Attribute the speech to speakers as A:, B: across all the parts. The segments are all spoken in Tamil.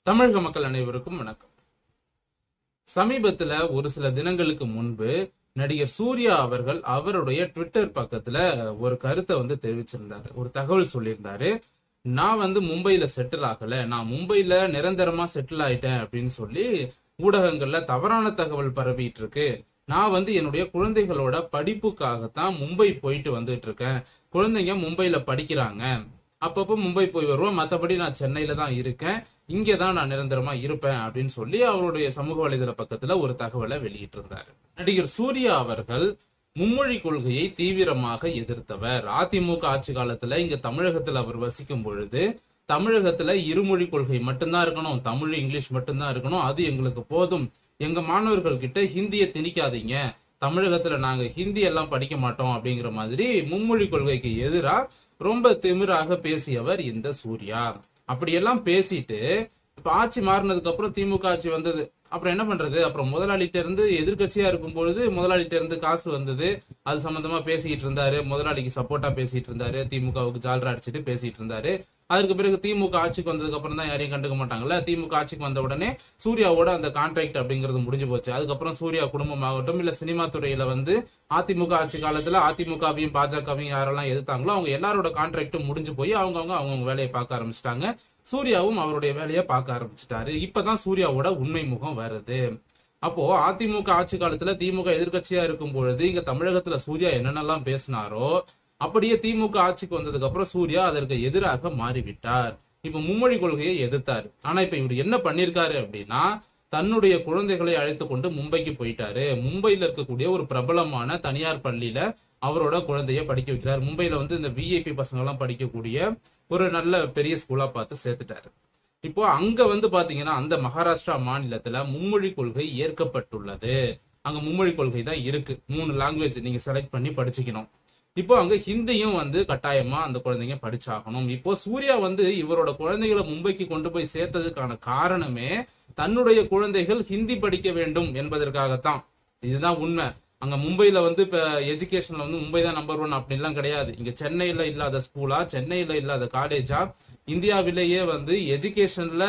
A: தமிழக மக்கள் அனைவருக்கும் வணக்கம். சமீபத்துல ஒரு சில தினங்களுக்கு முன்பு நடிகர் சூர்யா அவர்கள் அவருடைய ட்விட்டர் பக்கத்துல ஒரு கருத்தை தெரிவிச்சிருந்தாரு. ஒரு தகவல் சொல்லியிருந்தாரு. நான் மும்பைல செட்டில் ஆகல, நான் மும்பைல நிரந்தரமா செட்டில் ஆயிட்டேன் அப்படின்னு சொல்லி ஊடகங்கள்ல தவறான தகவல் பரவிட்டு இருக்கு. நான் என்னுடைய குழந்தைகளோட படிப்புக்காகத்தான் மும்பை போயிட்டு வந்துட்டு இருக்கேன். குழந்தைங்க மும்பைல படிக்கிறாங்க, அப்பப்போ மும்பை போய் வருவோம், மற்றபடி நான் சென்னையில தான் இருக்கேன், இங்கதான் நான் நிரந்தரமா இருப்பேன் அப்படின்னு சொல்லி அவருடைய சமூக வலைதள பக்கத்துல ஒரு தகவலை வெளியிட்டு இருந்தாரு. நடிகர் சூர்யா அவர்கள் மும்மொழி கொள்கையை தீவிரமாக எதிர்த்தவர். அதிமுக ஆட்சி காலத்துல இங்க தமிழகத்துல அவர் வசிக்கும் பொழுது தமிழகத்துல இருமொழி கொள்கை மட்டும்தான் இருக்கணும், தமிழ் இங்கிலீஷ் மட்டும்தான் இருக்கணும், அது எங்களுக்கு போதும், எங்க மாணவர்கள் கிட்ட ஹிந்தியை திணிக்காதீங்க, தமிழகத்துல நாங்க ஹிந்தி எல்லாம் படிக்க மாட்டோம் அப்படிங்கிற மாதிரி மும்மொழி கொள்கைக்கு எதிரா ரொம்ப திமிராக பேசியவர் இந்த சூர்யா. அப்படியெல்லாம் பேசிட்டு இப்ப ஆட்சி மாறினதுக்கு அப்புறம் திமுக ஆட்சி வந்தது. அப்புறம் என்ன பண்றது, அப்புறம் முதலாளிட்ட இருந்து எதிர்கட்சியா இருக்கும் பொழுது முதலாளிட்ட இருந்து காசு வந்தது, அது சம்பந்தமா பேசிட்டு இருந்தாரு, முதலாளிக்கு சப்போர்ட்டா பேசிட்டு இருந்தாரு, திமுகவுக்கு ஜால்ரா அடிச்சுட்டு பேசிட்டு இருந்தாரு. அதுக்கு பிறகு திமுக ஆட்சிக்கு வந்ததுக்கு அப்புறம் தான் யாரையும் கண்டுக்க மாட்டாங்கல்ல. திமுக ஆட்சிக்கு வந்த உடனே சூர்யாவோட அந்த கான்ட்ராக்ட் அப்படிங்கிறது முடிஞ்சு போச்சு. அதுக்கப்புறம் சூர்யா குடும்பம் ஆகட்டும் இல்ல சினிமா துறையில அதிமுக ஆட்சி காலத்துல அதிமுகவையும் பாஜகவையும் யாரெல்லாம் எதிர்த்தாங்களோ அவங்க எல்லாரோட கான்ட்ராக்டும் முடிஞ்சு போய் அவங்க வேலையை பார்க்க ஆரம்பிச்சிட்டாங்க. சூர்யாவும் அவருடைய வேலையை பார்க்க ஆரம்பிச்சிட்டாரு. இப்பதான் சூர்யாவோட உண்மை முகம் வருது. அப்போ அதிமுக ஆட்சி காலத்துல திமுக எதிர்கட்சியா இருக்கும் பொழுது இங்க தமிழகத்துல சூர்யா என்னென்னலாம் பேசினாரோ அப்படியே திமுக ஆட்சிக்கு வந்ததுக்கு அப்புறம் சூர்யா அதற்கு எதிராக மாறிவிட்டார். இப்ப மும்மொழி கொள்கையை எதிர்த்தாரு. ஆனா இப்ப இவர் என்ன பண்ணிருக்காரு அப்படின்னா தன்னுடைய குழந்தைகளை அழைத்து கொண்டு மும்பைக்கு போயிட்டாரு. மும்பையில இருக்கக்கூடிய ஒரு பிரபலமான தனியார் பள்ளியில அவரோட குழந்தைய படிக்க வைக்கிறார். மும்பையில இந்த விஐபி பசங்க எல்லாம் படிக்கக்கூடிய ஒரு நல்ல பெரிய ஸ்கூலா பார்த்து சேர்த்துட்டாரு. இப்போ அங்க பாத்தீங்கன்னா அந்த மகாராஷ்டிரா மாநிலத்துல மும்மொழி கொள்கை ஏற்கப்பட்டுள்ளது. அங்க மும்மொழி கொள்கை தான் இருக்கு. 3 லாங்குவேஜ் நீங்க செலக்ட் பண்ணி படிச்சுக்கணும். இப்போ அங்க ஹிந்தியும் கட்டாயமா அந்த குழந்தைங்க படிச்சாகணும். இப்போ சூர்யா இவரோட குழந்தைகளை மும்பைக்கு கொண்டு போய் சேர்த்ததுக்கான காரணமே தன்னுடைய குழந்தைகள் ஹிந்தி படிக்க வேண்டும் என்பதற்காகத்தான். இதுதான் உண்மை. அங்க மும்பைல இப்ப எஜுகேஷன்ல மும்பை தான் நம்பர் 1 அப்படின்லாம் கிடையாது. இங்க சென்னையில இல்லாத ஸ்கூலா, சென்னையில இல்லாத காலேஜா, இந்தியாவிலேயே எஜுகேஷன்ல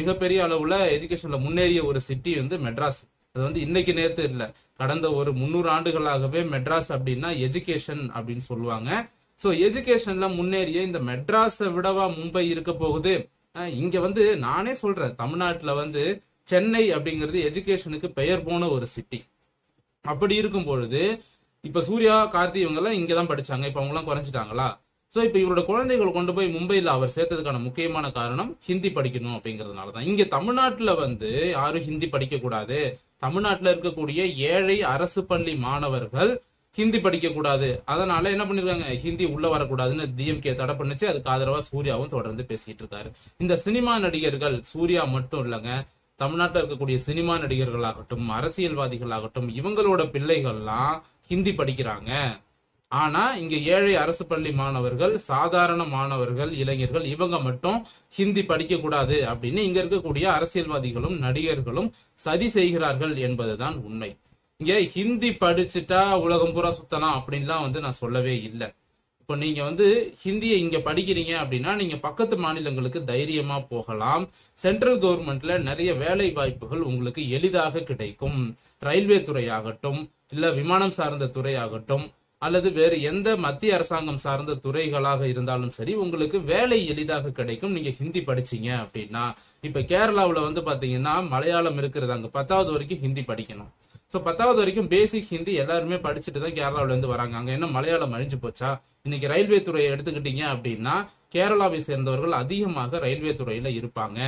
A: மிகப்பெரிய அளவுல எஜுகேஷன்ல முன்னேறிய ஒரு சிட்டி மெட்ராஸ். அது இன்னைக்கு நேத்து இல்ல, கடந்த ஒரு 300 ஆண்டுகளாகவே மெட்ராஸ் அப்படின்னா எஜுகேஷன் அப்படின்னு சொல்லுவாங்க. சோ எஜுகேஷன்ல முன்னேறிய இந்த மெட்ராஸை விடவா மும்பை இருக்க போகுது? இங்க நானே சொல்றேன், தமிழ்நாட்டுல சென்னை அப்படிங்கிறது எஜுகேஷனுக்கு பெயர் போன ஒரு சிட்டி. அப்படி இருக்கும் பொழுது இப்ப சூர்யா, கார்த்தி இவங்க எல்லாம் இங்கதான் படிச்சாங்க, இப்ப அவங்க எல்லாம் குறைஞ்சிட்டாங்களா? சோ இப்ப இவரோட குழந்தைகள் கொண்டு போய் மும்பைல அவர் சேர்த்ததுக்கான முக்கியமான காரணம் ஹிந்தி படிக்கணும் அப்படிங்கறதுனாலதான். இங்க தமிழ்நாட்டுல யாரும் ஹிந்தி படிக்க கூடாது, தமிழ்நாட்டுல இருக்கக்கூடிய ஏழை அரசு பள்ளி மாணவர்கள் ஹிந்தி படிக்க கூடாது, அதனால என்ன பண்ணிருக்காங்க, ஹிந்தி உள்ள வரக்கூடாதுன்னு டிஎம்கே தடை பண்ணுச்சு. அதுக்கு ஆதரவா சூர்யாவும் தொடர்ந்து பேசிட்டு இருக்காரு. இந்த சினிமா நடிகர்கள், சூர்யா மட்டும் இல்லங்க, தமிழ்நாட்டில் இருக்கக்கூடிய சினிமா நடிகர்களாகட்டும் அரசியல்வாதிகளாகட்டும் இவங்களோட பிள்ளைகள்லாம் ஹிந்தி படிக்கிறாங்க. ஆனா இங்க ஏழை அரசு பள்ளி மாணவர்கள், சாதாரண மாணவர்கள், இளைஞர்கள் இவங்க மட்டும் ஹிந்தி படிக்க கூடாது அப்படின்னு இங்க இருக்கக்கூடிய அரசியல்வாதிகளும் நடிகர்களும் சதி செய்கிறார்கள் என்பதுதான் உண்மை. இங்க ஹிந்தி படிச்சுட்டா உலகம் பூரா சுத்தலாம் அப்படின்லாம் நான் சொல்லவே இல்லை. இப்போ நீங்க ஹிந்தியை இங்க படிக்கிறீங்க அப்படின்னா நீங்க பக்கத்து மாநிலங்களுக்கு தைரியமா போகலாம். சென்ட்ரல் கவர்மெண்ட்ல நிறைய வேலை வாய்ப்புகள் உங்களுக்கு எளிதாக கிடைக்கும். ரயில்வே துறையாகட்டும் இல்ல விமானம் சார்ந்த துறையாகட்டும் அல்லது வேறு எந்த மத்திய அரசாங்கம் சார்ந்த துறைகளாக இருந்தாலும் சரி உங்களுக்கு வேலை எளிதாக கிடைக்கும் நீங்க ஹிந்தி படிச்சீங்க அப்படின்னா. இப்ப கேரளாவுல பாத்தீங்கன்னா மலையாளம் இருக்கிறது, அங்க 10வது வரைக்கும் ஹிந்தி படிக்கணும். சோ 10வது வரைக்கும் பேசிக் ஹிந்தி எல்லாருமே படிச்சுட்டு தான் கேரளாவில வராங்க. அங்க என்ன மலையாளம் அழிஞ்சு போச்சா? இன்னைக்கு ரயில்வே துறையை எடுத்துக்கிட்டீங்க அப்படின்னா கேரளாவை சேர்ந்தவர்கள் அதிகமாக ரயில்வே துறையில இருப்பாங்க.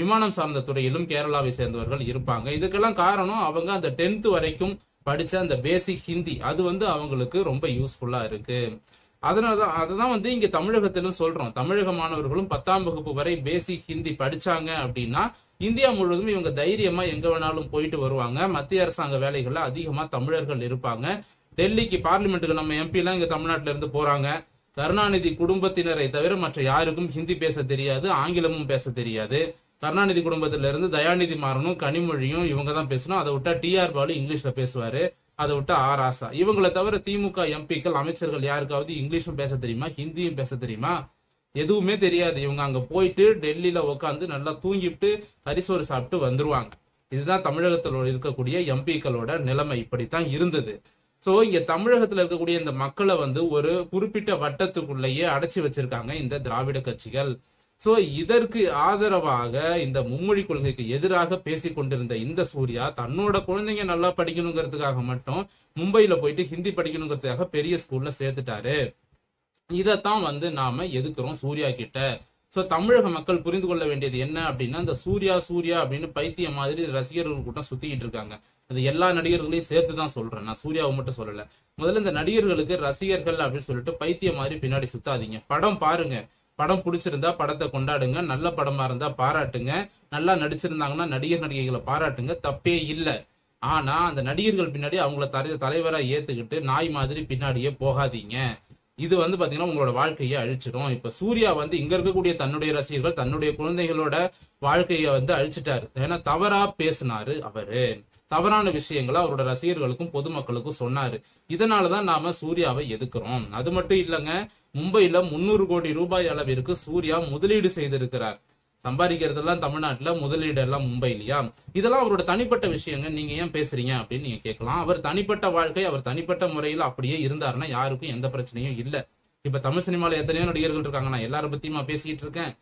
A: விமானம் சார்ந்த துறையிலும் கேரளாவை சேர்ந்தவர்கள் இருப்பாங்க. இதுக்கெல்லாம் காரணம் அவங்க அந்த 10th வரைக்கும் படிச்ச அந்த பேசிக் ஹிந்தி, அது அவங்களுக்கு ரொம்ப யூஸ்ஃபுல்லா இருக்கு. அதனாலதான் அதுதான் இங்க தமிழகத்திலும் சொல்றோம். தமிழக மாணவர்களும் 10ஆம் வகுப்பு வரை பேசிக் ஹிந்தி படிச்சாங்க அப்படின்னா இந்தியா முழுவதும் இவங்க தைரியமா எங்க வேணாலும் போயிட்டு வருவாங்க. மத்திய அரசாங்க வேலைகள்ல அதிகமா தமிழர்கள் இருப்பாங்க. டெல்லிக்கு பார்லிமெண்ட்டுக்கு நம்ம எம்பி எல்லாம் இங்க தமிழ்நாட்டுல இருந்து போறாங்க. கருணாநிதி குடும்பத்தினரை தவிர மற்ற யாருக்கும் ஹிந்தி பேச தெரியாது, ஆங்கிலமும் பேச தெரியாது. கருணாநிதி குடும்பத்தில இருந்து தயாநிதி மாறனும் கனிமொழியும் இவங்க தான் பேசணும். அதை விட்டா டிஆர் பாலு இங்கிலீஷ்ல பேசுவாரு, அதை விட்டா ஆர் ஆசா. இவங்களை தவிர திமுக எம்பிக்கள் அமைச்சர்கள் யாருக்காவது இங்கிலீஷும் பேச தெரியுமா, ஹிந்தியும் பேச தெரியுமா? எதுவுமே தெரியாது. இவங்க அங்க போயிட்டு டெல்லியில உட்காந்து நல்லா தூங்கிட்டு கரிசோறு சாப்பிட்டு வந்துருவாங்க. இதுதான் தமிழகத்தில் இருக்கக்கூடிய எம்பிக்களோட நிலைமை. இப்படித்தான் இருந்தது. சோ இங்க தமிழகத்துல இருக்கக்கூடிய இந்த மக்களை வந்து ஒரு குறிப்பிட்ட வட்டத்துக்குள்ளேயே அடைச்சி வச்சிருக்காங்க இந்த திராவிட கட்சிகள். சோ இதற்கு ஆதரவாக இந்த மும்மொழி கொள்கைக்கு எதிராக பேசிக் கொண்டிருந்த இந்த சூர்யா தன்னோட குழந்தைங்க நல்லா படிக்கணுங்கிறதுக்காக மட்டும் மும்பையில போயிட்டு ஹிந்தி படிக்கணுங்கிறதுக்காக பெரிய ஸ்கூல்ல சேர்த்துட்டாரு. இதத்தான் வந்து நாம எதுக்குறோம் சூர்யா கிட்ட. சோ தமிழக மக்கள் புரிந்து கொள்ள வேண்டியது என்ன அப்படின்னா, இந்த சூர்யா சூர்யா அப்படின்னு பைத்தியம் மாதிரி ரசிகர்கள் கூட்டம் சுத்திக்கிட்டு இருக்காங்க. அது எல்லா நடிகர்களையும் சேர்த்துதான் சொல்றேன், நான் சூர்யாவை மட்டும் சொல்லல. முதல்ல இந்த நடிகர்களுக்கு ரசிகர்கள் அப்படின்னு சொல்லிட்டு பைத்தியம் மாதிரி பின்னாடி சுத்தாதீங்க. படம் பாருங்க, படம் பிடிச்சிருந்தா படத்தை கொண்டாடுங்க, நல்ல படமா இருந்தா பாராட்டுங்க, நல்லா நடிச்சிருந்தாங்கன்னா நடிகர் நடிகைகளை பாராட்டுங்க, தப்பே இல்ல. ஆனா அந்த நடிகர்கள் பின்னாடி அவங்கள தலைவரா ஏத்துக்கிட்டு நாய் மாதிரி பின்னாடியே போகாதீங்க. இது வந்து பாத்தீங்கன்னா உங்களோட வாழ்க்கையை அழிச்சிடும். இப்ப சூர்யா வந்து இங்க இருக்கக்கூடிய தன்னுடைய ரசிகர்கள் தன்னுடைய குழந்தைகளோட வாழ்க்கையை வந்து அழிச்சிட்டாரு. ஏன்னா தவறா பேசினாரு அவரு, தவறான விஷயங்களை அவரோட ரசிகர்களுக்கும் பொதுமக்களுக்கும் சொன்னாரு. இதனாலதான் நாம சூர்யாவை எதுக்குறோம். அது மட்டும் இல்லங்க, மும்பைல 300 கோடி ரூபாய் அளவிற்கு சூர்யா முதலீடு செய்திருக்கிறார். சம்பாதிக்கிறதெல்லாம் தமிழ்நாட்டுல, முதலீடு எல்லாம் மும்பைலியா? இதெல்லாம் அவரோட தனிப்பட்ட விஷயங்க, நீங்க ஏன் பேசுறீங்க அப்படின்னு நீங்க கேட்கலாம். அவர் தனிப்பட்ட வாழ்க்கை, அவர் தனிப்பட்ட முறையில அப்படியே இருந்தாருன்னா யாருக்கும் எந்த பிரச்சனையும் இல்ல. இப்ப தமிழ் சினிமால எத்தனையோ நடிகர்கள் இருக்காங்க, நான் எல்லாரும் பத்தியுமா பேசிக்கிட்டு இருக்கேன்.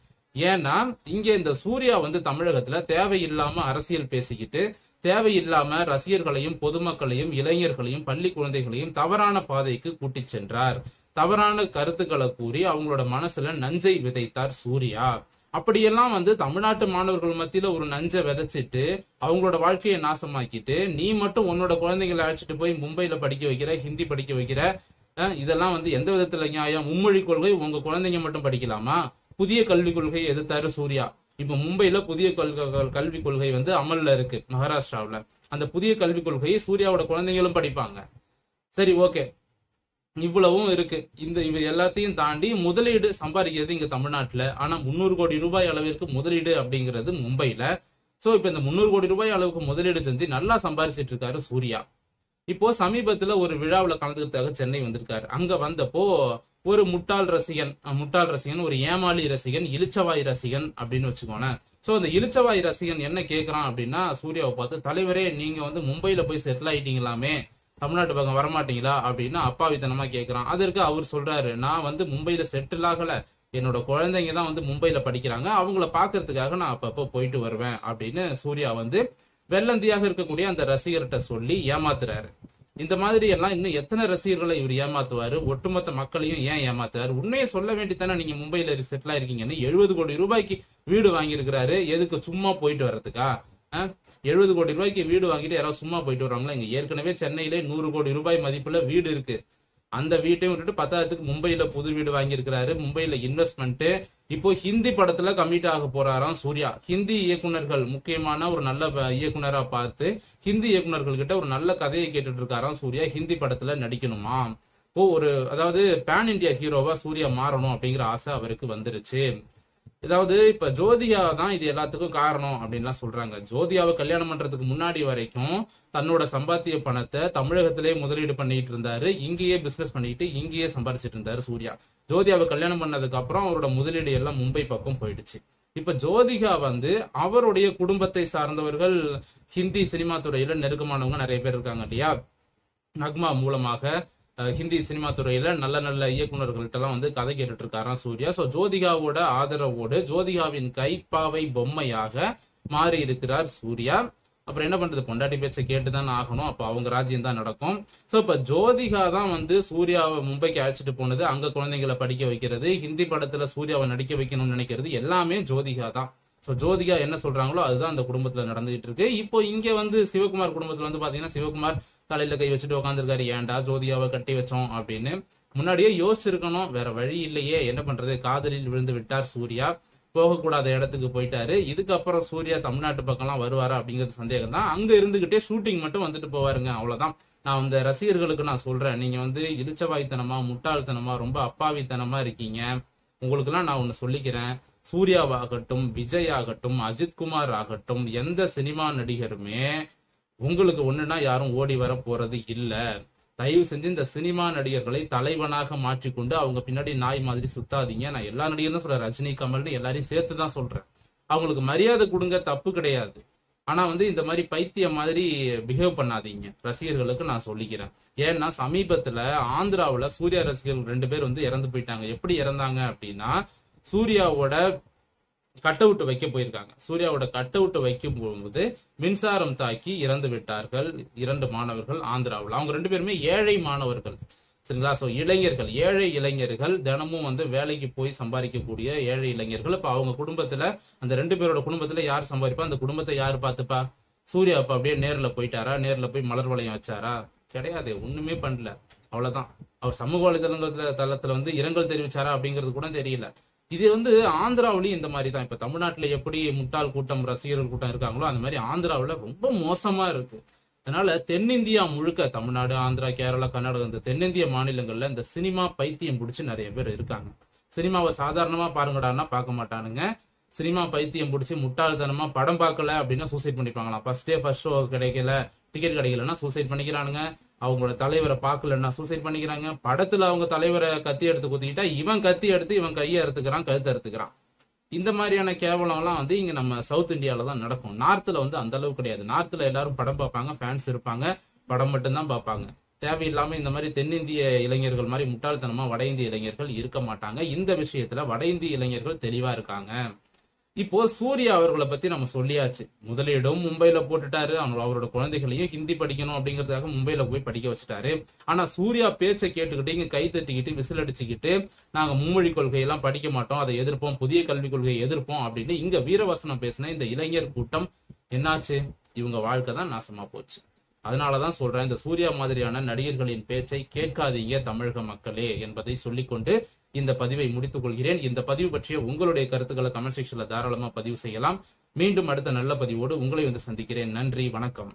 A: ஏன்னா இங்க இந்த சூர்யா வந்து தமிழகத்துல தேவையில்லாம அரசியல் பேசிக்கிட்டு, தேவையில்லாம ரசிகர்களையும் பொதுமக்களையும் இளைஞர்களையும் பள்ளி குழந்தைகளையும் தவறான பாதைக்கு கூட்டி சென்றார். தவறான கருத்துக்களை கூறி அவங்களோட மனசுல நஞ்சை விதைத்தார் சூர்யா. அப்படியெல்லாம் வந்து தமிழ்நாட்டு மாணவர்கள் மத்தியில ஒரு நஞ்சை விதைச்சிட்டு அவங்களோட வாழ்க்கையை நாசமாக்கிட்டு, நீ மட்டும் உன்னோட குழந்தைகளை அழைச்சிட்டு போய் மும்பைல படிக்க வைக்கிற, ஹிந்தி படிக்க வைக்கிற, இதெல்லாம் வந்து எந்த விதத்துல நியாயம்? மும்மொழி கொள்கை உங்க குழந்தைங்க மட்டும் படிக்கலாமா? புதிய கல்விக் கொள்கையை எதிர்த்தாரு சூர்யா. இப்ப மும்பைல புதிய கல்விக் கொள்கை வந்து அமல்ல இருக்கு மகாராஷ்டிராவில. அந்த புதிய கல்விக் கொள்கையை சூர்யாவோட குழந்தைங்களும் படிப்பாங்க. சரி, ஓகே, இவ்வளவும் இருக்கு. இவ எல்லாத்தையும் தாண்டி முதலீடு சம்பாதிக்கிறது இங்க தமிழ்நாட்டுல. ஆனா 300 கோடி ரூபாய் அளவிற்கு முதலீடு அப்படிங்கிறது மும்பைல. சோ இப்ப இந்த 300 கோடி ரூபாய் அளவுக்கு முதலீடு செஞ்சு நல்லா சம்பாதிச்சிட்டு இருக்காரு சூர்யா. இப்போ சமீபத்துல ஒரு விழாவில் கலந்துக்கிறதுக்காக சென்னை வந்திருக்காரு. அங்க வந்தப்போ ஒரு முட்டாள் ரசிகன், ஒரு ஏமாளி ரசிகன், இளிச்சவாய் ரசிகன் அப்படின்னு வச்சுக்கோங்க. சோ அந்த இளிச்சவாய் ரசிகன் என்ன கேக்குறான் அப்படின்னா, சூர்யாவை பார்த்து, தலைவரே நீங்க வந்து மும்பைல போய் செட்டில் ஆயிட்டீங்களாமே, தமிழ்நாட்டு பக்கம் வரமாட்டீங்களா அப்படின்னு அப்பாவித்தனமா கேக்குறான். அதற்கு அவர் சொல்றாரு, நான் வந்து மும்பைல செட்டில் ஆகல, என்னோட குழந்தைங்க தான் வந்து மும்பைல படிக்கிறாங்க, அவங்கள பாக்குறதுக்காக நான் அப்பப்போ போயிட்டு வருவேன் அப்படின்னு சூர்யா வந்து வெள்ளந்தியாக இருக்கக்கூடிய அந்த ரசிகர்கிட்ட சொல்லி ஏமாத்துறாரு. இந்த மாதிரி எல்லாம் இன்னும் எத்தனை ரசிகர்களை இவர் ஏமாத்துவாரு? ஒட்டுமொத்த மக்களையும் ஏன் ஏமாத்துறாரு? உண்மையை சொல்ல வேண்டித்தானே, நீங்க மும்பைல செட்டில் ஆயிருக்கீங்கன்னு. 70 கோடி ரூபாய்க்கு வீடு வாங்கியிருக்கிறாரு. எதுக்கு? சும்மா போயிட்டு வர்றதுக்கா? 70 கோடி ரூபாய்க்கு வீடு வாங்கிட்டு யாராவது சும்மா போயிட்டு வர்றாங்களா? இங்க ஏற்கனவே சென்னையிலே 100 கோடி ரூபாய் மதிப்புல வீடு இருக்கு. அந்த வீட்டையும் விட்டுட்டு 10,000க்கு மும்பையில புது வீடு வாங்கியிருக்கிறாரு. மும்பையில இன்வெஸ்ட்மெண்ட். இப்போ ஹிந்தி படத்துல கமிட் ஆக போறாராம் சூர்யா. ஹிந்தி இயக்குனர்கள், முக்கியமான ஒரு நல்ல இயக்குனரா பார்த்து ஹிந்தி இயக்குனர்கள் கிட்ட ஒரு நல்ல கதையை கேட்டுட்டு இருக்காராம் சூர்யா. ஹிந்தி படத்துல நடிக்கணுமா? அதாவது பேன் இந்தியா ஹீரோவா சூர்யா மாறணும் அப்படிங்கிற ஆசை அவருக்கு வந்துருச்சு. அதாவது இப்ப ஜோதிகா தான் இது எல்லாத்துக்கும் காரணம் அப்படின்லாம் சொல்றாங்க. ஜோதிகாவை கல்யாணம் பண்றதுக்கு முன்னாடி வரைக்கும் தன்னோட சம்பாத்திய பணத்தை தமிழகத்திலே முதலீடு பண்ணிட்டு இருந்தாரு. இங்கேயே பிசினஸ் பண்ணிட்டு இங்கேயே சம்பாதிச்சிட்டு இருந்தாரு சூர்யா. ஜோதிகாவை கல்யாணம் பண்ணதுக்கு அப்புறம் அவரோட முதலீடு எல்லாம் மும்பை பக்கம் போயிடுச்சு. இப்ப ஜோதிகா வந்து அவருடைய குடும்பத்தை சார்ந்தவர்கள், ஹிந்தி சினிமா துறையில நெருக்கமானவங்க நிறைய பேர் இருக்காங்க இல்லையா? நக்மா மூலமாக ஹிந்தி சினிமா துறையில நல்ல நல்ல இயக்குநர்கள்ட்ட எல்லாம் வந்து கதை கேட்டுட்டு இருக்காராம் சூர்யா. சோ ஜோதிகாவோட ஆதரவோடு ஜோதிகாவின் கைப்பாவை பொம்மையாக மாறி இருக்கிறார் சூர்யா. அப்புறம் என்ன பண்றது, பொண்டாட்டி பேச்சை கேட்டுதான் ஆகணும். அப்ப அவங்க ராஜ்யம் தான் நடக்கும். சோ இப்ப ஜோதிகா தான் வந்து சூர்யாவை மும்பைக்கு அழைச்சிட்டு போனது, அங்க குழந்தைங்களை படிக்க வைக்கிறது, ஹிந்தி படத்துல சூர்யாவை நடிக்க வைக்கணும்னு நினைக்கிறது எல்லாமே ஜோதிகா தான். சோ ஜோதிகா என்ன சொல்றாங்களோ அதுதான் அந்த குடும்பத்துல நடந்துகிட்டு இருக்கு. இப்போ இங்க வந்து சிவகுமார் குடும்பத்துல வந்து பாத்தீங்கன்னா, சிவகுமார் தலையில கை வச்சுட்டு உட்காந்துருக்காரு. ஏன்டா ஜோதிகாவை கட்டி வச்சோம் அப்படின்னு முன்னாடியே யோசிச்சிருக்கணும். வேற வழி இல்லையே, என்ன பண்றது, காதலில் விழுந்து விட்டார் சூர்யா. போகக்கூடாத இடத்துக்கு போயிட்டாரு. இதுக்கப்புறம் சூர்யா தமிழ்நாட்டு பக்கம்லாம் வருவாரா அப்படிங்கிறது சந்தேகம் தான். அங்க இருந்துகிட்டே ஷூட்டிங் மட்டும் வந்துட்டு போவாருங்க, அவ்வளவுதான். நான் அந்த ரசிகர்களுக்கு நான் சொல்றேன், நீங்க வந்து இளிச்சவாய்த்தனமா, முட்டாள்தனமா, ரொம்ப அப்பாவித்தனமா இருக்கீங்க. உங்களுக்கு எல்லாம் நான் ஒண்ணு சொல்லிக்கிறேன், சூர்யாவாகட்டும், விஜய் ஆகட்டும், அஜித்குமார் ஆகட்டும், எந்த சினிமா நடிகருமே உங்களுக்கு ஒண்ணுன்னா யாரும் ஓடி வர போறது இல்ல. தயவு செஞ்சு இந்த சினிமா நடிகர்களை தலைவனாக மாற்றிக்கொண்டு அவங்க பின்னாடி நாய் மாதிரி சுத்தாதீங்க. நான் எல்லா நடிகரும் தான் சொல்றேன், ரஜினி கமல்னு எல்லாரையும் சேர்த்து தான் சொல்றேன். அவங்களுக்கு மரியாதை கொடுங்க, தப்பு கிடையாது. ஆனா இந்த மாதிரி பைத்தியம் மாதிரி பிஹேவ் பண்ணாதீங்க, ரசிகர்களுக்கு நான் சொல்லிக்கிறேன். ஏன்னா சமீபத்துல ஆந்திராவுல சூர்யா ரசிகர்கள் 2 பேர் இறந்து போயிட்டாங்க. எப்படி இறந்தாங்க அப்படின்னா, சூர்யாவோட கட் அவுட் வைக்க போயிருக்காங்க. சூர்யாவோட கட் அவுட் வைக்கும் போது மின்சாரம் தாக்கி இறந்து விட்டார்கள் 2 மாணவர்கள் ஆந்திராவில். அவங்க 2 பேருமே ஏழை மாணவர்கள், சரிங்களா? சோ இளைஞர்கள், ஏழை இளைஞர்கள், தினமும் வேலைக்கு போய் சம்பாதிக்கக்கூடிய ஏழை இளைஞர்கள். இப்ப அவங்க குடும்பத்துல, அந்த 2 பேரோட குடும்பத்துல யார் சம்பாதிப்பா? அந்த குடும்பத்தை யாரு பாத்துப்பா? சூர்யா அப்ப அப்படியே நேர்ல போயிட்டாரா? நேர்ல போய் மலர் வளையம் வச்சாரா? கிடையாது, ஒண்ணுமே பண்ணல. அவ்வளவுதான். அவர் சமூக வலைதளங்கள்ல தளத்துல இரங்கல் தெரிவிச்சாரா அப்படிங்கிறது கூட தெரியல. இது ஆந்திராவிலையும் இந்த மாதிரி தான். இப்ப தமிழ்நாட்டுல எப்படி முட்டாள் கூட்டம், ரசிகர்கள் கூட்டம் இருக்காங்களோ, அந்த மாதிரி ஆந்திராவில ரொம்ப மோசமா இருக்கு. அதனால தென்னிந்தியா முழுக்க, தமிழ்நாடு, ஆந்திரா, கேரளா, கர்நாடகா, இந்த தென்னிந்திய மாநிலங்கள்ல இந்த சினிமா பைத்தியம் பிடிச்சி நிறைய பேர் இருக்காங்க. சினிமாவை சாதாரணமா பாருங்கடான்னா பார்க்க மாட்டானுங்க. சினிமா பைத்தியம் பிடிச்சி முட்டாள்தனமா படம் பார்க்கல அப்படின்னா சூசைட் பண்ணிப்பாங்களாம். ஃபர்ஸ்ட் ஷோ கிடைக்கல, டிக்கெட் கிடைக்கலன்னா சூசைட் பண்ணிக்கிறானுங்க. அவங்களோட தலைவரை பார்க்கலன்னா சூசைட் பண்ணிக்கிறாங்க. படத்துல அவங்க தலைவரை கத்தி எடுத்து குத்திக்கிட்டா இவன் கத்தி எடுத்து இவன் கையை அறுத்துக்கிறான், கழுத்தை அறுத்துக்கிறான். இந்த மாதிரியான கேவலம்லாம் இங்க நம்ம சவுத் இந்தியாவில தான் நடக்கும். நார்த்ல அந்த அளவுக்கு கிடையாது. நார்த்ல எல்லாரும் படம் பார்ப்பாங்க, ஃபேன்ஸ் இருப்பாங்க, படம் மட்டும்தான் பார்ப்பாங்க. தேவையில்லாம இந்த மாதிரி தென்னிந்திய இளைஞர்கள் மாதிரி முட்டாள்தனமா வட இந்திய இளைஞர்கள் இருக்க மாட்டாங்க. இந்த விஷயத்துல வட இந்திய இளைஞர்கள் தெளிவா இருக்காங்க. இப்போ சூர்யா அவர்களை பத்தி நம்ம சொல்லியாச்சு. முதலிடம் மும்பைல போட்டுட்டாரு. அவரோட குழந்தைகளையும் ஹிந்தி படிக்கணும் அப்படிங்கிறதுக்காக மும்பைல போய் படிக்க வச்சுட்டாரு. ஆனா சூர்யா பேச்சை கேட்டுக்கிட்டு இங்க கை தட்டிக்கிட்டு விசில் அடிச்சுக்கிட்டு நாங்க மும்மொழி கொள்கையெல்லாம் படிக்க மாட்டோம், அதை எதிர்ப்போம், புதிய கல்விக் கொள்கையை எதிர்ப்போம் அப்படின்னு இங்க வீரவசனம் பேசின இந்த இளைஞர் கூட்டம் என்னாச்சு? இவங்க வாழ்க்கை தான் நாசமா போச்சு. அதனாலதான் சொல்றேன், இந்த சூர்யா மாதிரியான நடிகர்களின் பேச்சை கேட்காதீங்க தமிழக மக்களே என்பதை சொல்லிக்கொண்டு இந்த பதிவை முடித்துக் கொள்கிறேன். இந்த பதிவு பற்றிய உங்களுடைய கருத்துக்களை கமெண்ட் செக்ஷன்ல தாராளமா பதிவு செய்யலாம். மீண்டும் அடுத்த நல்ல பதிவோடு உங்களை சந்திக்கிறேன். நன்றி, வணக்கம்.